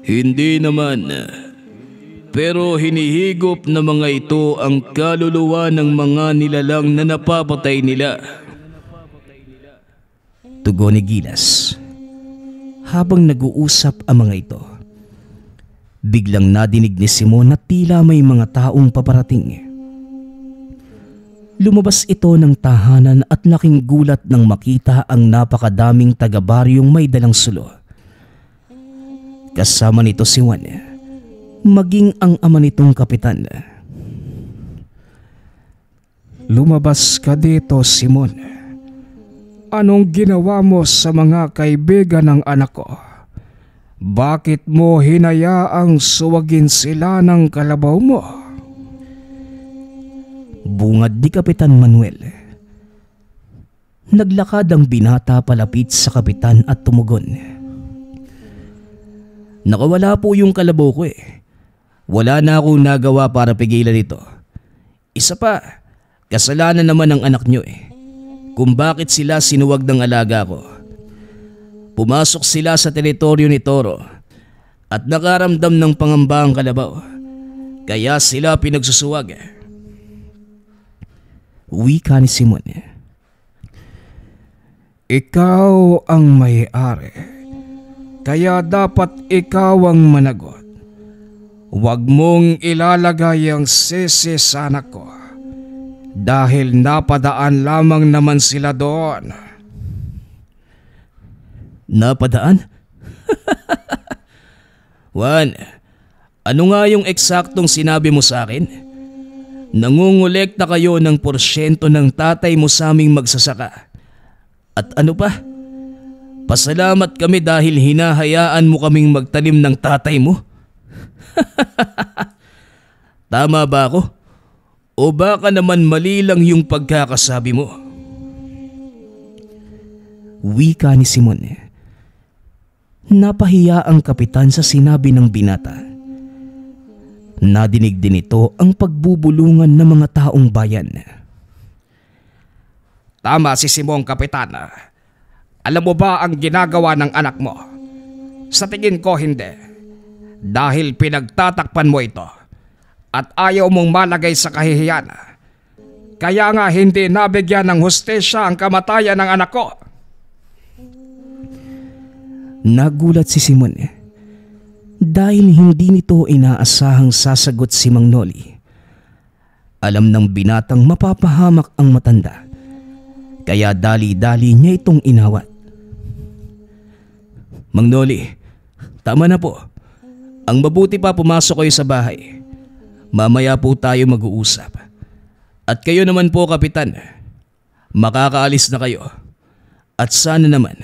Hindi naman. Pero hinihigop na mga ito ang kaluluwa ng mga nilalang na napapatay nila. Tugon ni Gilas. Habang nag-uusap ang mga ito, biglang nadinig ni Simon na tila may mga taong paparating. Lumabas ito ng tahanan at laking gulat nang makita ang napakadaming taga-baryong may dalang sulo. Kasama nito si Juan, maging ang ama nitong kapitan. Lumabas ka dito, Simon. Anong ginawa mo sa mga kaibigan ng anak ko? Bakit mo hinayaang suwagin sila ng kalabaw mo? Bungad ni Kapitan Manuel. Naglakad ang binata palapit sa kapitan at tumugon. Nakawala po yung kalabaw ko . Wala na akong nagawa para pigilan ito. Isa pa, kasalanan naman ng anak nyo . Kung bakit sila sinuwag ng alaga ko. Pumasok sila sa teritoryo ni Toro at nakaramdam ng pangamba ang kalabaw. Kaya sila pinagsusuwag. Wika ni Simon. Ikaw ang may-ari. Kaya dapat ikaw ang managot. Huwag mong ilalagay ang sisi sa anak ko. Dahil napadaan lamang naman sila doon. Napadaan? Juan, ano nga yung eksaktong sinabi mo sa akin? Nangungulekta kayo ng porsyento ng tatay mo sa aming magsasaka. At ano pa? Pasalamat kami dahil hinahayaan mo kaming magtanim ng tatay mo? Tama ba ako? O baka naman mali lang yung pagkakasabi mo? Wika ni Simon. Napahiya ang kapitan sa sinabi ng binata. Nadinig din ito ang pagbubulungan ng mga taong bayan. Tama si Simon, Kapitan. Alam mo ba ang ginagawa ng anak mo? Sa tingin ko hindi. Dahil pinagtatakpan mo ito. At ayaw mong malagay sa kahihiyan. Kaya nga hindi nabigyan ng hustisya ang kamatayan ng anak ko. Nagulat si Simon dahil hindi nito inaasahang sasagot si Mang Noli. Alam ng binatang mapapahamak ang matanda, kaya dali-dali niya itong inawat. Mang Noli, tama na po. Ang mabuti pa pumasok kayo sa bahay. Mamaya po tayo mag-uusap. At kayo naman po, Kapitan, makakaalis na kayo. At sana naman,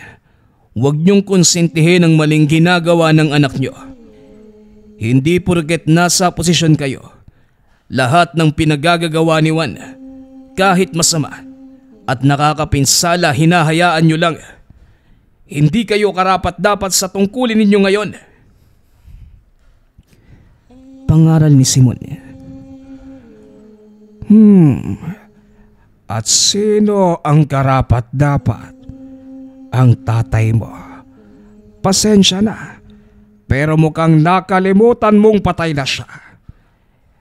huwag niyong konsentihin ang maling ginagawa ng anak niyo. Hindi porket nasa posisyon kayo, lahat ng pinagagagawa ni Juan, kahit masama at nakakapinsala, hinahayaan niyo lang. Hindi kayo karapat-dapat sa tungkulin ninyo ngayon. Pangaral ni Simon. At sino ang karapat-dapat? Ang tatay mo. Pasensya na, pero mukhang nakalimutan mong patay na siya.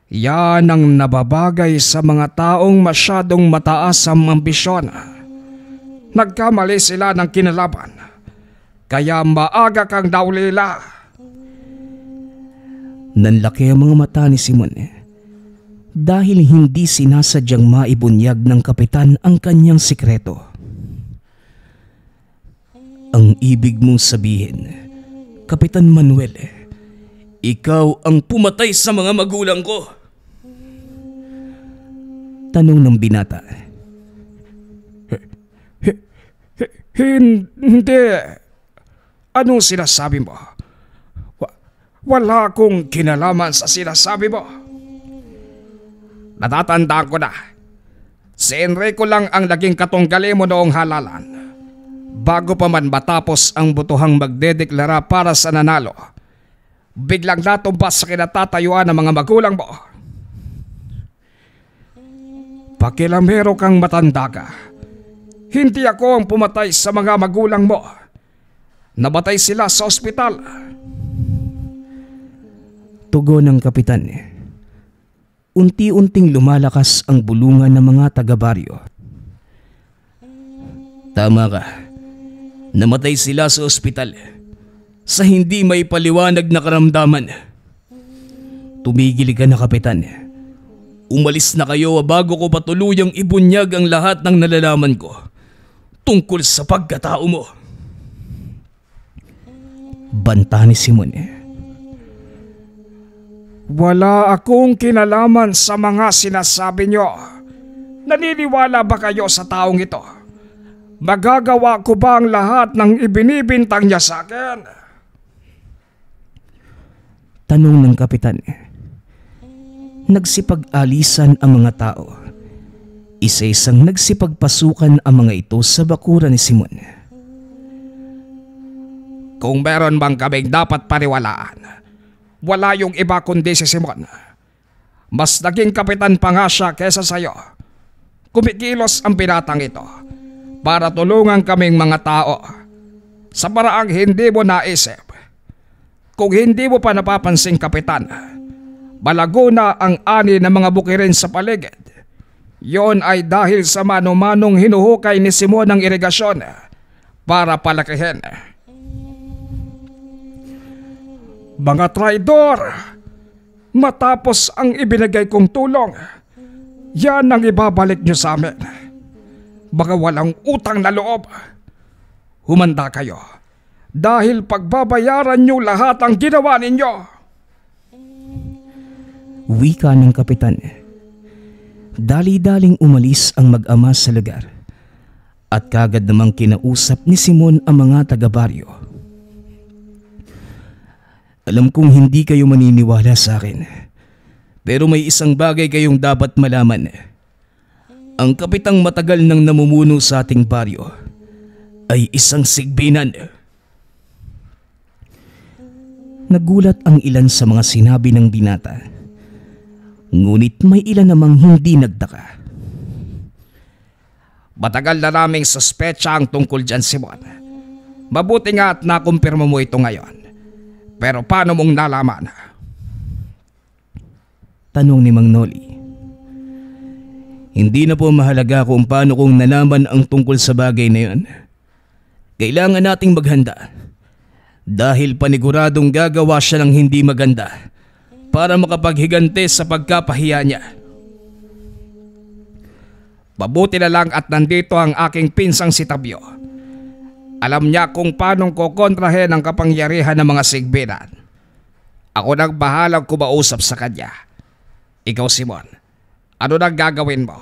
Yan ang nababagay sa mga taong masyadong mataas ang ambisyon. Nagkamali sila ng kinalaban, kaya maaga kang naulila. Nanlaki ang mga mata ni Simon. dahil hindi sinasadyang maibunyag ng kapitan ang kanyang sikreto. Ang ibig mong sabihin, Kapitan Manuel, ikaw ang pumatay sa mga magulang ko? Tanong ng binata. Hindi. Anong sinasabi mo? Wala akong kinalaman sa sinasabi mo. Natatandaan ko na. Si Enrico lang ang naging katunggali mo noong halalan. Bago pa man matapos ang butuhang magdedeklara para sa nanalo, biglang natumbas sa kinatatayuan ng mga magulang mo. Pakilamero kang matanda ka. Hindi ako ang pumatay sa mga magulang mo. Namatay sila sa ospital. Tugon ng kapitan. Unti-unting lumalakas ang bulungan ng mga taga-baryo. Tama ka. Namatay sila sa ospital sa hindi may paliwanag na karamdaman. Tumigil ka na, kapitan. Umalis na kayo bago ko patuluyang ibunyag ang lahat ng nalalaman ko tungkol sa pagkatao mo. Banta ni Simon. Wala akong kinalaman sa mga sinasabi nyo. Naniniwala ba kayo sa taong ito? Magagawa ko ba ang lahat ng ibinibintang niya sa akin? Tanong ng kapitan. Nagsipag-alisan ang mga tao. Isa-isang nagsipagpasukan ang mga ito sa bakuran ni Simon. Kung meron bang kaming dapat paniwalaan, wala yung iba kundi si Simon. Mas naging kapitan pa nga siya kesa sa'yo. Kumikilos ang binatang ito para tulungan kaming mga tao sa paraang hindi mo naisip. Kung hindi mo pa napapansing, kapitan, malago na ang ani ng mga bukirin sa paligid. Yon ay dahil sa mano-manong hinuhukay ni Simon ng irigasyon para palakihin. Mga traidor! Matapos ang ibinigay kong tulong, yan ang ibabalik niyo sa amin. Baka walang utang na loob. Humanda kayo dahil pagbabayaran niyo lahat ang ginawa ninyo. Wika ng kapitan. Dali-daling umalis ang mag-ama sa lugar at kagad namang kinausap ni Simon ang mga taga-baryo. Alam kong hindi kayo maniniwala sa akin, pero may isang bagay kayong dapat malaman. Ang kapitang matagal nang namumuno sa ating baryo ay isang sigbinan. Nagulat ang ilan sa mga sinabi ng binata. Ngunit may ilan namang hindi nagtaka. Matagal na naming suspecha ang tungkol dyan, Simon. Mabuti nga at nakumpirma mo ito ngayon. Pero paano mong nalaman? Tanong ni Mang Noli. Hindi na po mahalaga kung paano kong nalaman ang tungkol sa bagay na yun. Kailangan nating maghanda. Dahil paniguradong gagawa siya ng hindi maganda para makapaghigante sa pagkapahiya niya. Mabuti na lang at nandito ang aking pinsang si Tabyo. Alam niya kung paano kokontrahin ang kapangyarihan ng mga sigbinan. Ako nang bahalang kumausap sa kanya. Ikaw, Simon, ano nang gagawin mo?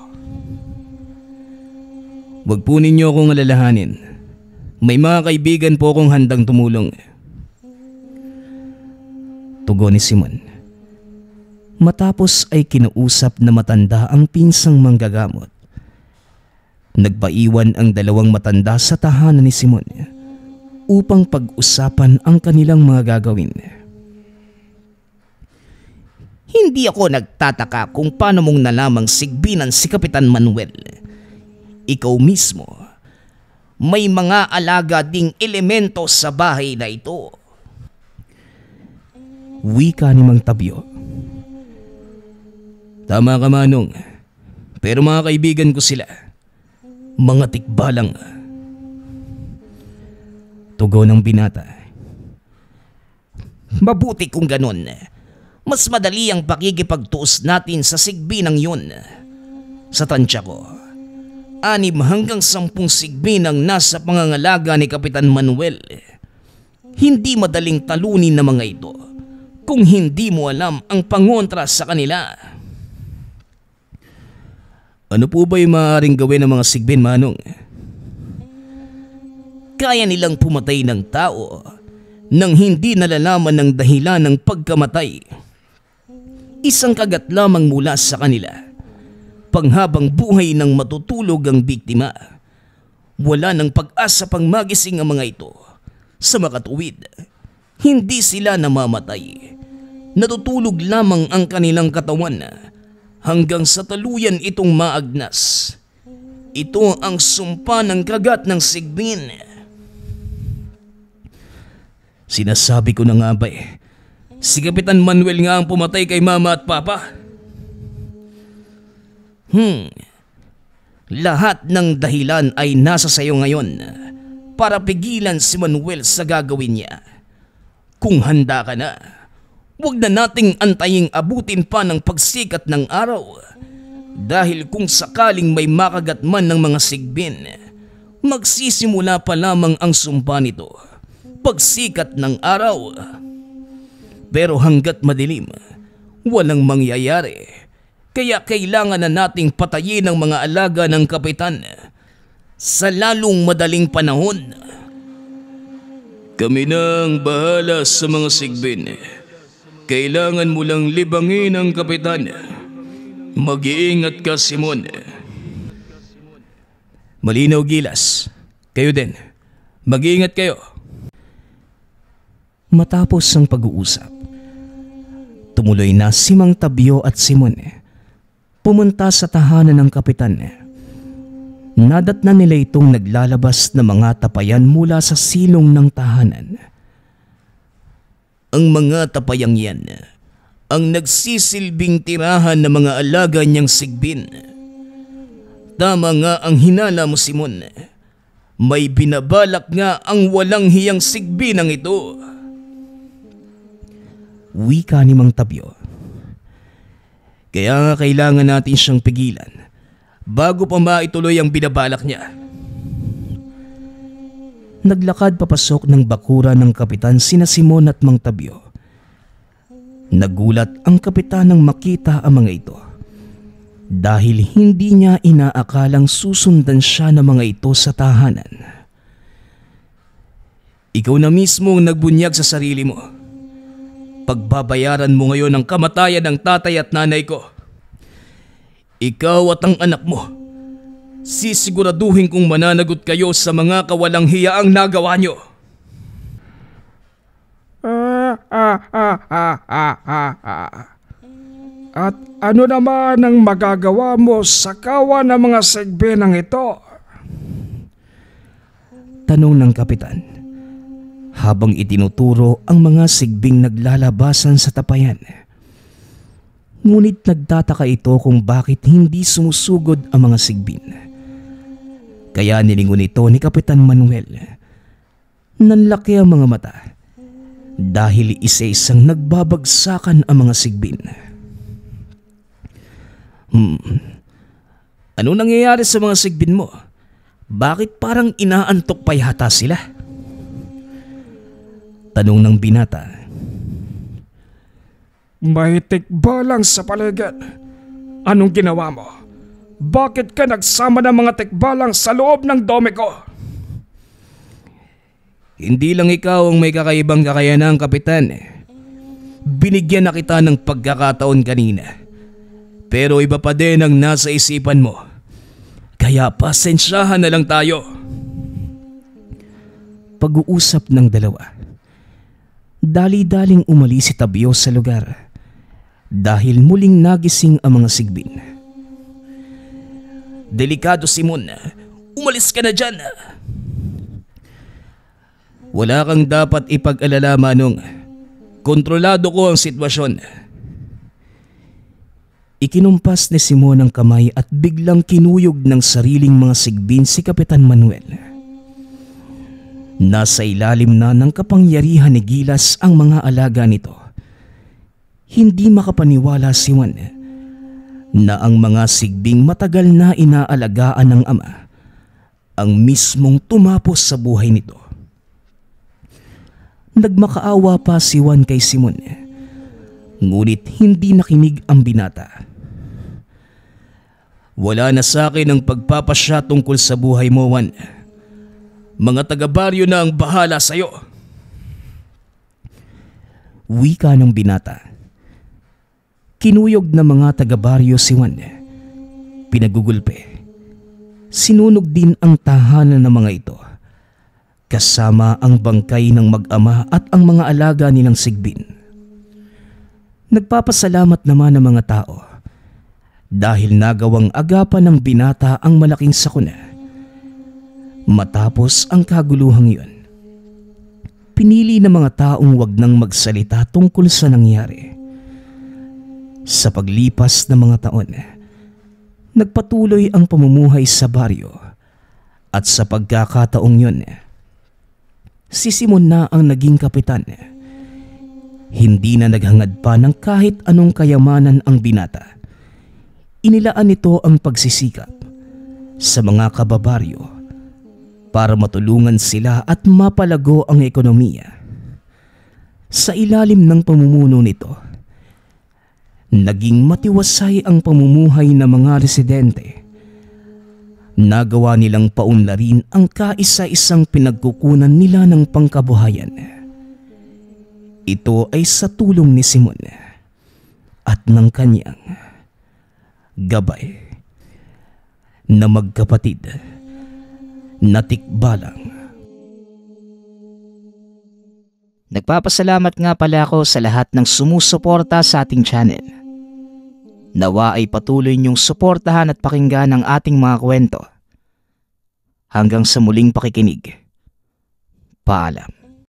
Huwag po ninyo akong alalahanin. May mga kaibigan po akong handang tumulong. Tugon ni Simon. Matapos ay kinausap na matanda ang pinsang manggagamot. Nagpaiwan ang dalawang matanda sa tahanan ni Simon upang pag-usapan ang kanilang mga gagawin. Hindi ako nagtataka kung paano mong nalamang sigbinan si Kapitan Manuel. Ikaw mismo, may mga alaga ding elemento sa bahay na ito. Wika ni Mang Tabyo. Tama ka, Manong. Pero mga kaibigan ko sila. Mga tikbalang. Tugon ng binata. Mabuti kung ganun. mas madali ang pakikipagtuos natin sa sigbinang yun. Sa tansya ko, 6 hanggang 10 sigbin ang nasa pangangalaga ni Kapitan Manuel. Hindi madaling talunin ng mga ito kung hindi mo alam ang pangontra sa kanila. Ano po ba yung maaaring gawin ng mga sigbin, Manong? Kaya nilang pumatay ng tao nang hindi nalalaman ng dahilan ng pagkamatay. Isang kagat lamang mula sa kanila. Panghabang buhay nang matutulog ang biktima. Wala ng pag-asa pang magising ang mga ito. Sa makatuwid, hindi sila namamatay. Natutulog lamang ang kanilang katawan hanggang sa tuluyan itong maagnas. Ito ang sumpa ng kagat ng sigbin. Sinasabi ko na nga ba si Kapitan Manuel nga ang pumatay kay Mama at Papa? Lahat ng dahilan ay nasa sayo ngayon para pigilan si Manuel sa gagawin niya. Kung handa ka na, huwag na nating antaying abutin pa ng pagsikat ng araw. Dahil kung sakaling may makagat man ng mga sigbin, magsisimula pa lamang ang sumpa nito pagsikat ng araw. Pero hanggat madilim, walang mangyayari. Kaya kailangan na nating patayin ang mga alaga ng kapitan sa lalong madaling panahon. Kami na ang bahala sa mga sigbin. Kailangan mo lang libangin ang kapitan. Mag-iingat ka, Simon. Malinaw, Gilas. Kayo din. Mag-iingat kayo. Matapos ang pag-uusap, tumuloy na si Mang Tabyo at Simon. Pumunta sa tahanan ng kapitan. Nadatnan nila itong naglalabas na mga tapayan mula sa silong ng tahanan. Ang mga tapayang yan ang nagsisilbing tirahan ng mga alaga niyang sigbin. Tama nga ang hinala mo, Simon. May binabalak nga ang walang hiyang sigbinang ito. Wika ni Mang Tabyo. Kaya nga kailangan natin siyang pigilan bago pa maituloy ang binabalak niya. Naglakad papasok ng bakura ng kapitan sina Simon at Mang Tabyo. Nagulat ang kapitan nang makita ang mga ito dahil hindi niya inaakalang susundan siya ng mga ito sa tahanan. Ikaw na mismo ang nagbunyag sa sarili mo. Pagbabayaran mo ngayon ang kamatayan ng tatay at nanay ko. Ikaw at ang anak mo, sisiguraduhin kong mananagot kayo sa mga kawalang hiyaang nagawa nyo. At ano naman ang magagawa mo sa kawa ng mga sigbinang ito? Tanong ng kapitan habang itinuturo ang mga sigbing naglalabasan sa tapayan. Ngunit nagtataka ito kung bakit hindi sumusugod ang mga sigbin. Kaya nilingon ito ni Kapitan Manuel. Nanlaki ang mga mata dahil isa-isang nagbabagsakan ang mga sigbin. Ano nangyayari sa mga sigbin mo? Bakit parang inaantok pa yata sila? Tanong ng binata. May tikbalang sa paligid. Anong ginawa mo? Bakit ka nagsama ng mga tikbalang sa loob ng dome ko? Hindi lang ikaw ang may kakaibang kakayanan, kapitan. Binigyan na kita ng pagkakataon kanina. Pero iba pa din ang nasa isipan mo. Kaya pasensyahan na lang tayo. Pag-uusap ng dalawa. Dali-daling umalis si Tabyo sa lugar dahil muling nagising ang mga sigbin. Delikado, Simon. Umalis ka na dyan. Wala kang dapat ipag-alala, Manong. Kontrolado ko ang sitwasyon. Ikinumpas ni Simon ang kamay at biglang kinuyog ng sariling mga sigbin si Kapitan Manuel. Nasa ilalim na ng kapangyarihan ni Gilas ang mga alaga nito. Hindi makapaniwala si Juan na ang mga sigbing matagal na inaalagaan ng ama ang mismong tumapos sa buhay nito. Nagmakaawa pa si Juan kay Simon, ngunit hindi nakinig ang binata. Wala na sa akin ang pagpapasya tungkol sa buhay mo, Juan. Mga taga-baryo na ang bahala sa'yo. Wika ng binata. Kinuyog na mga taga-baryo si Juan. Pinagugulpe. Sinunog din ang tahanan ng mga ito, kasama ang bangkay ng mag-ama at ang mga alaga nilang sigbin. Nagpapasalamat naman ang mga tao dahil nagawang agapan ng binata ang malaking sakuna. Matapos ang kaguluhang iyon, pinili ng mga taong wag nang magsalita tungkol sa nangyari. Sa paglipas ng mga taon, nagpatuloy ang pamumuhay sa baryo at sa pagkakataong yun, si Simon na ang naging kapitan. Hindi na naghangad pa ng kahit anong kayamanan ang binata. Inilaan nito ang pagsisikap sa mga kababaryo para matulungan sila at mapalago ang ekonomiya. Sa ilalim ng pamumuno nito, naging matiwasay ang pamumuhay ng mga residente. Nagawa nilang paunlarin ang kaisa-isang pinagkukunan nila ng pangkabuhayan. Ito ay sa tulong ni Simon at ng kanyang gabay na magkapatid na tikbalang. Nagpapasalamat nga pala ako sa lahat ng sumusuporta sa ating channel. Nawa ay patuloy niyong suportahan at pakinggan ang ating mga kwento. Hanggang sa muling pakikinig. Paalam.